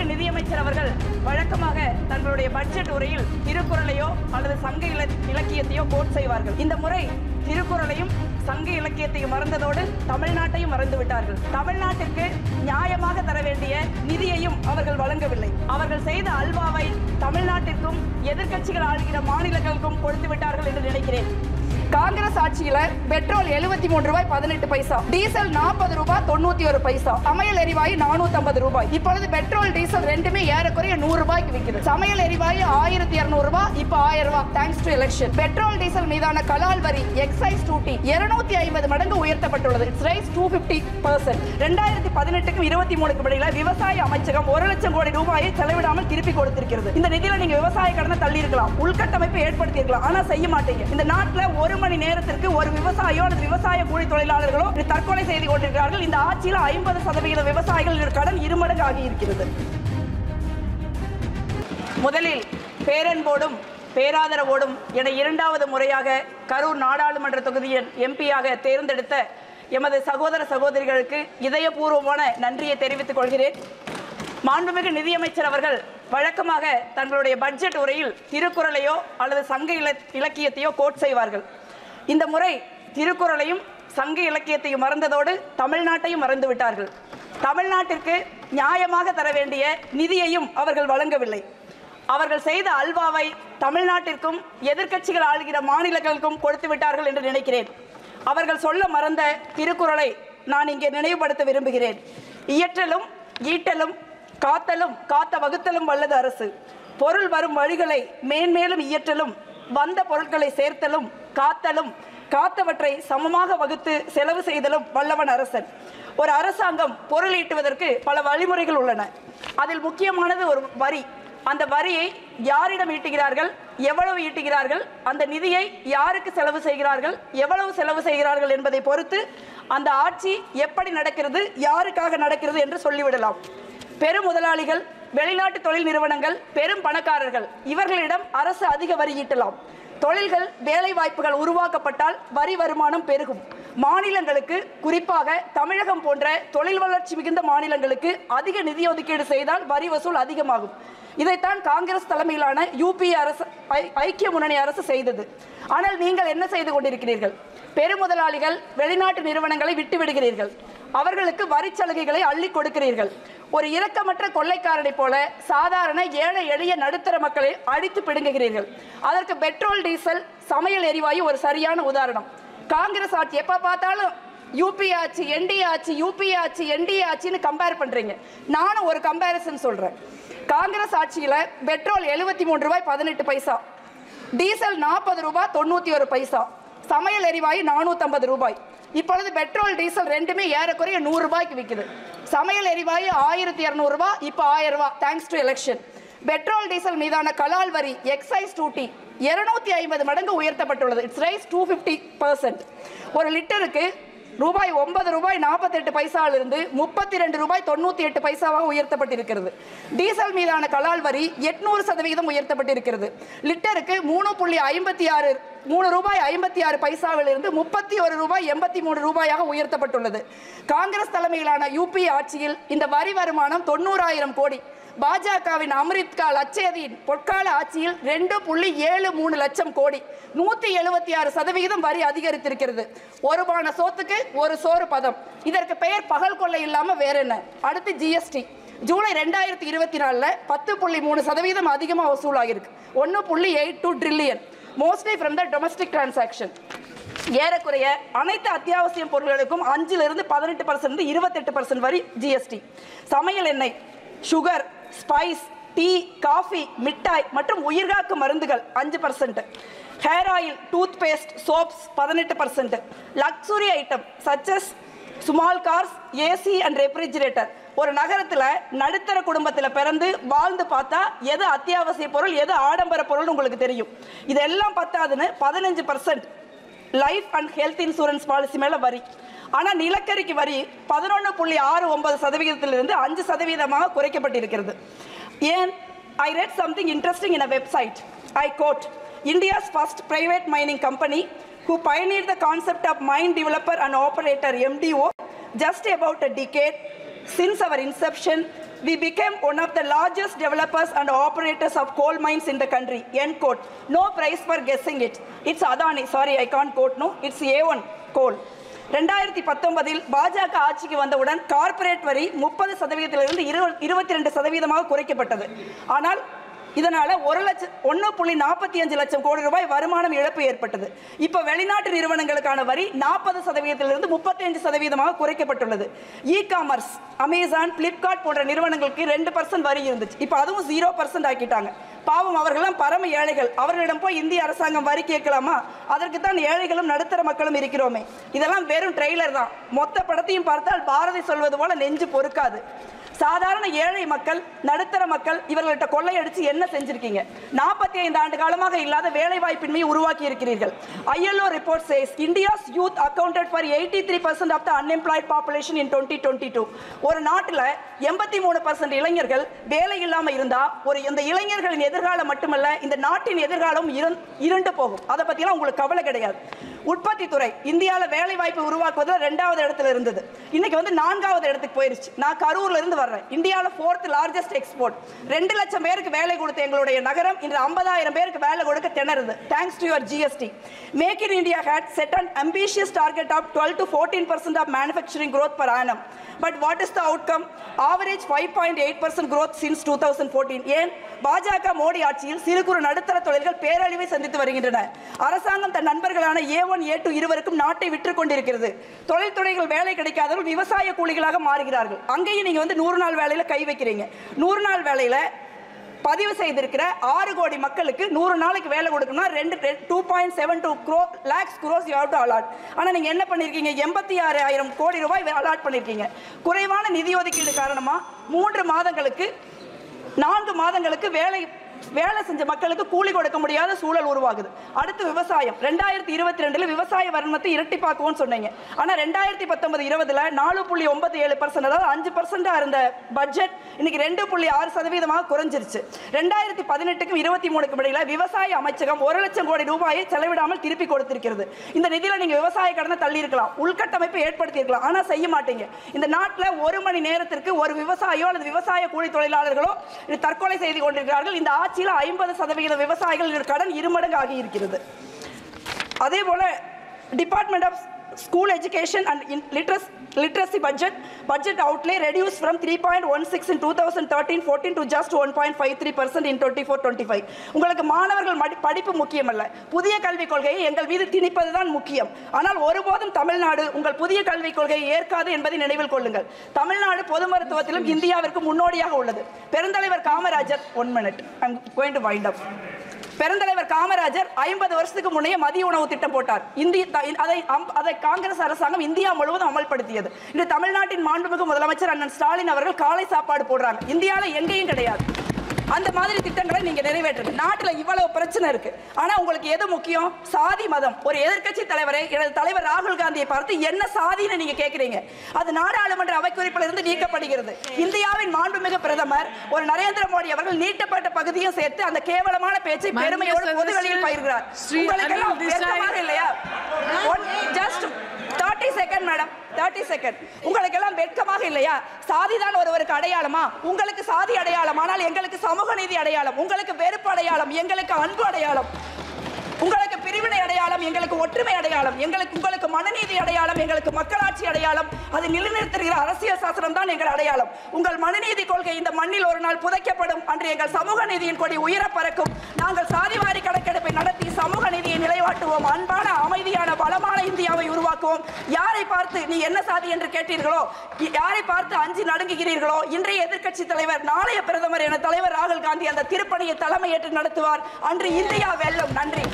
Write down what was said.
மாண்புமிகு நிதியமைச்சர் அவர்கள் வழக்கமாக தங்களுடைய பட்ஜெட் உரையில் திருக்குறளையோ அல்லது சங்க இலக்கியத்தையோ கோட் செய்வார்கள். இந்த முறை திருக்குறளையும் சங்க இலக்கியத்தையும் மறந்ததோடு தமிழ்நாட்டையும் மறந்து விட்டார்கள். தமிழ்நாட்டிற்கு நியாயமாக தர வேண்டிய நிதியையும் அவர்கள் வழங்கவில்லை. அவர்கள் செய்த அல்வாவை தமிழ்நாட்டிற்கும் எதிர்க்கட்சிகள் ஆளுகிற மாநிலங்களுக்கும் கொடுத்து விட்டார்கள் என்று நினைக்கிறேன். காங்கிரஸ் ஆட்சியில பெட்ரோல் 73 ரூபாய் 18 பைசா, டீசல் 40 ரூபாய் 91 பைசா, சமையல் எரிவாயு 450 ரூபாய். இப்பொழுது பெட்ரோல் டீசல் ரெண்டுமே ஏறக்குறைய 100 ரூபாய்க்கு விற்குது. சமையல் எரிவாயு 1200 ரூபாய், இப்ப 1000 ரூபாய். Thanks to election. Petrol diesel மீதான கலால் வரி எக்ஸைஸ் டியூட்டி 250 மடங்கு உயர்த்தப்பட்டுள்ளது. It's rice 250%. 2018க்கும் 23க்கும் இடையில விவசாய அமைச்சகம் 1 லட்சம் கோடி ரூபாயை செலவிடாமல் திருப்பி கொடுத்திருக்கிறது. இந்த நிதியில நீங்க விவசாய கடனை தள்ளி இருக்கலாம், உள்கட்டமைப்பை ஏற்படுத்தி இருக்கலாம், ஆனா செய்ய மாட்டீங்க. இந்த நாட்டில் 1 மணி நேரத்திற்கு ஒரு விவசாயியோ அல்லது விவசாய கூலி தொழிலாளர்களோ தற்கொலை செய்து கொண்டிருக்கிறார்கள். இந்த ஆட்சியில் 50% விவசாயிகள் கடன் இருமடங்கு ஆகி இருக்கிறது. முதலில் பேரன்போடும் பேராதரவோடும் என 2வது முறையாக கரூர் நாடாளுமன்ற தொகுதியின் எம்பியாக தேர்ந்தெடுத்த எமது சகோதர சகோதரிகளுக்கு இதயபூர்வமான நன்றியை தெரிவித்துக் கொள்கிறேன். மாண்புமிகு நிதியமைச்சர் அவர்கள் வழக்கமாக தங்களுடைய பட்ஜெட் உரையில் திருக்குறளையோ அல்லது சங்க இலக்கியத்தையோ கோட் செய்வார்கள். இந்த முறை திருக்குறளையும் சங்க இலக்கியத்தையும் மறந்ததோடு தமிழ்நாட்டையும் மறந்து விட்டார்கள். தமிழ்நாட்டிற்கு நியாயமாக தர வேண்டிய நிதியையும் அவர்கள் வழங்கவில்லை. அவர்கள் செய்த அல்வாவை தமிழ்நாட்டிற்கும் எதிர்க்கட்சிகள் ஆளுகிற மாநிலங்களுக்கும் கொடுத்து விட்டார்கள் என்று நினைக்கிறேன். அவர்கள் சொல்ல மறந்த திருக்குறளை நான் இங்கே நினைவுபடுத்த விரும்புகிறேன். இயற்றலும் ஈட்டலும் காத்தலும் காத்த வகுத்தலும் வல்லது அரசு. பொருள் வரும் வழிகளை மேன்மேலும் இயற்றலும் வந்த பொருட்களை சேர்த்தலும் காத்தலும் காத்தவற்றை சமமாக வகுத்து செலவு செய்தலும் வல்லவன் அரசன். ஒரு அரசாங்கம் பொருள் ஈட்டுவதற்கு பல வழிமுறைகள் உள்ளன. அதில் முக்கியமானது ஒரு வரி. அந்த வரியை யாரிடம் ஈட்டுகிறார்கள், எவ்வளவு ஈட்டுகிறார்கள், அந்த நிதியை யாருக்கு செலவு செய்கிறார்கள், எவ்வளவு செலவு செய்கிறார்கள் என்பதை பொறுத்து அந்த ஆட்சி எப்படி நடக்கிறது, யாருக்காக நடக்கிறது என்று சொல்லிவிடலாம். பெரும் முதலாளிகள், வெளிநாட்டு தொழில் நிறுவனங்கள், பெரும் பணக்காரர்கள் இவர்களிடம் அரசு அதிக வரி ஈட்டலாம். தொழில்கள், வேலை வாய்ப்புகள் உருவாக்கப்பட்டால் வரி வருமானம் பெருகும். மாநிலங்களுக்கு, குறிப்பாக தமிழகம் போன்ற தொழில் வளர்ச்சி மிகுந்த மாநிலங்களுக்கு அதிக நிதி ஒதுக்கீடு செய்தால் வரி வசூல் அதிகமாகும். இதைத்தான் காங்கிரஸ் தலைமையிலான யூபிஏ அரசு, ஐக்கிய முன்னணி அரசு செய்தது. ஆனால் நீங்கள் என்ன செய்து கொண்டிருக்கிறீர்கள்? பெருமுதலாளிகள், வெளிநாட்டு நிறுவனங்களை விட்டு விடுகிறீர்கள். அவர்களுக்கு வரி சலுகைகளை அள்ளி கொடுக்கிறீர்கள். ஒரு இரக்கமற்ற கொள்ளைக்காரனை போல சாதாரண ஏழை எளிய நடுத்தர மக்களை அடித்து பிடுங்குகிறீர்கள். அதற்கு பெட்ரோல் டீசல் சமையல் எரிவாயு ஒரு சரியான உதாரணம். காங்கிரஸ் ஆட்சி எப்ப பார்த்தாலும் யூபி ஆட்சி, என்டிஏ ஆட்சி, யூபிஏ ஆட்சி, என்டிஏ ஆட்சின்னு கம்பேர் பண்றீங்க. நானும் ஒரு கம்பேரிசன் சொல்றேன். காங்கிரஸ் ஆட்சியில பெட்ரோல் 73 ரூபாய் 18 பைசா, டீசல் 40 ரூபாய் 91 பைசா, சமையல் எரிவாயு 450 ரூபாய். இப்பொழுது பெட்ரோல் டீசல் ரெண்டுமே ஏறக்குறைய 100 ரூபாய்க்கு விற்குது. சமையல் எரிவாயு 1200 ரூபாய், இப்போ 1000 ரூபாய். Thanks to election. Petrol diesel மீதான கலால் வரி எக்ஸைஸ் டியூட்டி 250 மடங்கு உயர்த்தப்பட்டுள்ளது. It's rice 250%. ஒரு லிட்டருக்கு ரூபாய் 9 ரூபாய் 48 பைசாவிலிருந்து 32 ரூபாய் 98 பைசாவாக உயர்த்தப்பட்டிருக்கிறது. டீசல் மீதான கலால் வரி 800% உயர்த்தப்பட்டிருக்கிறது. லிட்டருக்கு 3 ரூபாய் 56 பைசாவிலிருந்து 31 ரூபாய் 83 ரூபாயாக உயர்த்தப்பட்டுள்ளது. காங்கிரஸ் தலைமையிலான யூபி ஆட்சியில் இந்த வரி வருமானம் 90,000 கோடி. பாஜகவின் அமிர்த்கால் அச்சேதியின் பொற்கால ஆட்சியில் 2.73 லட்சம் கோடி, 176% வரி அதிகரித்திருக்கிறது. ஒரு பான சோத்துக்கு ஒரு சோறு பதம். இதற்கு பெயர் பகல் கொள்ளை இல்லாம வேற என்ன? அடுத்து ஜிஎஸ்டி. ஜூலை 2024 10.3% அதிகமாக வசூலாகிருக்கு. 1.82 trillion, mostly from the domestic transaction. ஏறக்குறைய அனைத்து அத்தியாவசிய பொருட்களுக்கும் 5லிருந்து 18%, 28% வரி ஜிஎஸ்டி. சமையல் எண்ணெய், சுகர், ஸ்பைஸ், டீ, காஃபி, மிட்டாய் மற்றும் உயிர்காக்கும் மருந்துகள் 5%, hair oil, toothpaste, soaps 18%, luxury item such as small cars, AC and refrigerator. ஒரு நகரத்தில் நடுத்தர குடும்பத்தில் பிறந்து வாழ்ந்து பார்த்தா எது அத்தியாவசிய பொருள், எது ஆடம்பர பொருள் உங்களுக்கு தெரியும். இதெல்லாம் பத்தாதுன்னு 15% life and health insurance policy மேலே வரி. ஆனால் நிலக்கரிக்கு வரி 11.69%-லிருந்து 5% குறைக்கப்பட்டிருக்கிறது. ஏன்? I read something interesting in a website. I quote, India's first private mining company who pioneered the concept of mine developer and operator MDO just about a decade since our inception We became one of the largest developers and operators of coal mines in the country. End quote. No prize for guessing it. It's Adani. Sorry, I can't quote. No, it's A1 coal. 2019 பாஜக ஆட்சிக்கு வந்தவுடன் corporate வரி 30% 22% குறைக்கப்பட்டது. ஆனால் இதனால 1.45 லட்சம் கோடி ரூபாய் வருமானம் இழப்பு ஏற்பட்டது. இப்போ வெளிநாட்டு நிறுவனங்களுக்கான வரி 40% 35% குறைக்கப்பட்டுள்ளது. இ-காமர்ஸ், அமேசான், பிளிப்கார்ட் போன்ற நிறுவனங்களுக்கு 2% வரி இருந்துச்சு. இப்போ அதுவும் 0% ஆக்கிட்டாங்க. பாவம், அவர்களெல்லாம் பரம ஏழைகள். அவர்களிடம் போய் இந்திய அரசாங்கம் வரி கேட்கலாமா? அதற்கு தான் ஏழைகளும் நடுத்தர மக்களும் இருக்கிறோமே. இதெல்லாம் வெறும் ட்ரெய்லர் தான். மொத்த படத்தையும் பார்த்தால் பாரதி சொல்வது போல நெஞ்சு பொறுக்காது. சாதாரண ஏழை மக்கள், நடுத்தர மக்கள் இவர்கள்ட்ட கொள்ளையடிச்சு என்ன செஞ்சிருக்கீங்க? 45 ஆண்டு காலமாக இல்லாத வேலை வாய்ப்பின்மையை உருவாக்கி இருக்கிறீர்கள். ILO report says India's youth accounted for 83% of the unemployed population in 2022. ஒரு நாட்டில் 83% இளைஞர்கள் வேலை இல்லாம இருந்தா இந்த இளைஞர்களின் எதிர்காலம் மட்டுமல்ல, இந்த நாட்டின் எதிர்காலம் இருண்டு போகும். அதை பத்திலாம் உங்களுக்கு கவலை கிடையாது. உற்பத்தி துறை இந்தியாவில் வேலை வாய்ப்பு உருவாக்குவதில் 2வது இடத்துல இருந்தது. இன்னைக்கு 4வது இடத்துக்கு போயிருச்சு. நான் கரூர்ல இருந்து வர்றேன். இந்தியாவில் 4th லார்ஜஸ்ட் எக்ஸ்போர்ட். 2 லட்சம் பேருக்கு வேலை கொடுத்த எங்களுடைய நகரம் இன்று 50,000 பேருக்கு வேலை கொடுக்க திணறுது. Thanks to your GST. Make in India had set an ambitious target of 12 to 14% of manufacturing growth per annum. But what is the outcome? Average 5.8% growth since 2014. ஏன்? பாஜக மோடி ஆட்சியில் சிறு குறு நடுத்தர தொழில்கள் பேரழிவை சந்தித்து வருகின்றன. அரசாங்கம் தன் நண்பர்களான A1 A2 இருவருக்கும் நாட்டை விற்று கொண்டிருக்கிறது. தொழில்துறைகள் வேலை கிடைக்காதவர்கள் விவசாய கூலிகளாக மாறுகிறார்கள். அங்கேயும் நீங்க 100 நாள் வேலையில கை வைக்கிறீங்க. 100 நாள் வேலையில பதிவு செய்திருக்கிற 6 கோடி மக்களுக்கு 100 நாளைக்கு வேலை கொடுக்கணும்னா 2.72 lakhs crores you have to allot. ஆனா நீங்க என்ன பண்ணிருக்கீங்க? 86,000 கோடி ரூபாய் அலாட் பண்ணிருக்கீங்க. குறைவான நிதி ஒதுக்கீடு காரணமா 4 மாதங்களுக்கு வேலை செஞ்ச மக்களுக்கு கூலி கொடுக்க முடியாத சூழல் உருவாகுது. அடுத்து விவசாயம். 2022 விவசாய வருமானத்தை இரட்டிப்பாக்குவோம்னு சொன்னீங்க. ஆனா 2019-20 4.97%, அதாவது 5% இருந்த பட்ஜெட் இன்னைக்கு 2.6% குறைஞ்சிருச்சு. 2018க்கும் 23க்கும் இடையில விவசாய அமைச்சகம் 1 லட்சம் கோடி ரூபாயை செலவிடாமல் திருப்பி கொடுத்திருக்கிறது. இந்த நிதியில நீங்க விவசாய கடனை தள்ளி இருக்கலாம், உள்கட்டமைப்பை ஏற்படுத்தி இருக்கலாம், ஆனா செய்ய மாட்டீங்க. இந்த நாட்டில் 1 மணி நேரத்திற்கு ஒரு விவசாயியோ அல்லது விவசாய கூலி தொழிலாளர்களோ தற்கொலை செய்து கொண்டிருக்கிறார்கள். இந்த ஆட்சியில் 50% விவசாயிகள் கடன் 2 மடங்கு ஆகி இருக்கிறது. அதே போல department of school education and literacy budget outlay reduced from 3.16 in 2013-14 to just 1.53% in 24-25. உங்களுக்கு மாணவர்கள் படிப்பு முக்கியமல்ல, புதிய கல்விக் கொள்கையை எங்கள் மீது திணிப்பதுதான் முக்கியம். ஆனால் ஒருபோதும் தமிழ்நாடு உங்கள் புதிய கல்விக் கொள்கையை ஏற்காது என்பதை நினைவில் கொள்ளுங்கள். தமிழ்நாடு பொது மருத்துவத்திலும் இந்தியாவிற்கு முன்னோடியாக உள்ளது. பெருந்தலைவர் Kamarajar, 1 minute, I'm going to wind up. பெருந்தலைவர் காமராஜர் 50 வருஷத்துக்கு முன்னே மதிய உணவு திட்டம் போட்டார். அதை காங்கிரஸ் அரசாங்கம் இந்தியா முழுவதும் அமல்படுத்தியது. இந்த தமிழ்நாட்டின் மாண்புமிகு முதலமைச்சர் அண்ணன் ஸ்டாலின் அவர்கள் காலை சாப்பாடு போடுறாங்க. இந்தியாவில் எங்கேயும் கிடையாது. அந்த மாதிரி திட்டங்களை நீங்க நிறைவேற்றுங்க. நாட்டில் இவ்வளவு பிரச்சனை இருக்கு. ஆனா உங்களுக்கு எது முக்கியம்? சாதி மதம். ஒரு எதிர்க்கட்சி தலைவரை, எனது தலைவர் ராகுல் காந்தியை பார்த்து என்ன சாதின்னு நீங்க கேட்கிறீங்க. அது நாடாளுமன்ற அவைக்குறிப்பில் இருந்து நீக்கப்படுகிறது. இந்தியாவின் மாண்புமிகு பிரதமர் ஒரு நரேந்திர மோடி அவர்கள் நீட்டப்பட்ட பகுதியும் சேர்த்து அந்த கேவலமான பேச்சை பெருமையோடு பொதுவெளியில் பயிர்கிறார். உங்களுக்கு எல்லாம் வெட்கமாக இல்லையா? Just 30 second madam, 30 second. உங்களுக்கு எல்லாம் வெட்கமாக இல்லையா? சாதிதான் ஒருவருக்கு அடையாளமா? உங்களுக்கு சாதி அடையாளம், ஆனால் எங்களுக்கு சமூக நீதி அடையாளம். உங்களுக்கு வெறுப்பு அடையாளம், எங்களுக்கு அன்பு அடையாளம். உங்களுக்கு பிரிவினை அடையாளம், எங்களுக்கு ஒற்றுமை அடையாளம். உங்களுக்கு மனநீதி அடையாளம், எங்களுக்கு மக்களாட்சி அடையாளம். அது நிலைநிறுத்துகிற அரசியல் சாசனம் தான் எங்கள் அடையாளம். உங்கள் மனநீதி கொள்கை இந்த மண்ணில் ஒரு நாள் புதைக்கப்படும். அன்று எங்கள் சமூக நீதியின் கொடி உயர பறக்கும். நாங்கள் சாதிவாரி கணக்கெடுப்பை நடத்தி சமூக நீதியை நிலைவாட்டுவோம். அன்பான, அமைதியான, வளமான இந்தியாவை உருவாக்குவோம். யாரை பார்த்து நீ என்ன சாதி என்று கேட்டீர்களோ, யாரை பார்த்து அஞ்சு நடுங்குகிறீர்களோ, இன்றைய எதிர்க்கட்சி தலைவர், நாளைய பிரதமர் என தலைவர் ராகுல் காந்தி அந்த திருப்பணியை தலைமையேற்று நடத்துவார். அன்று இந்தியா வெல்லும். நன்றி.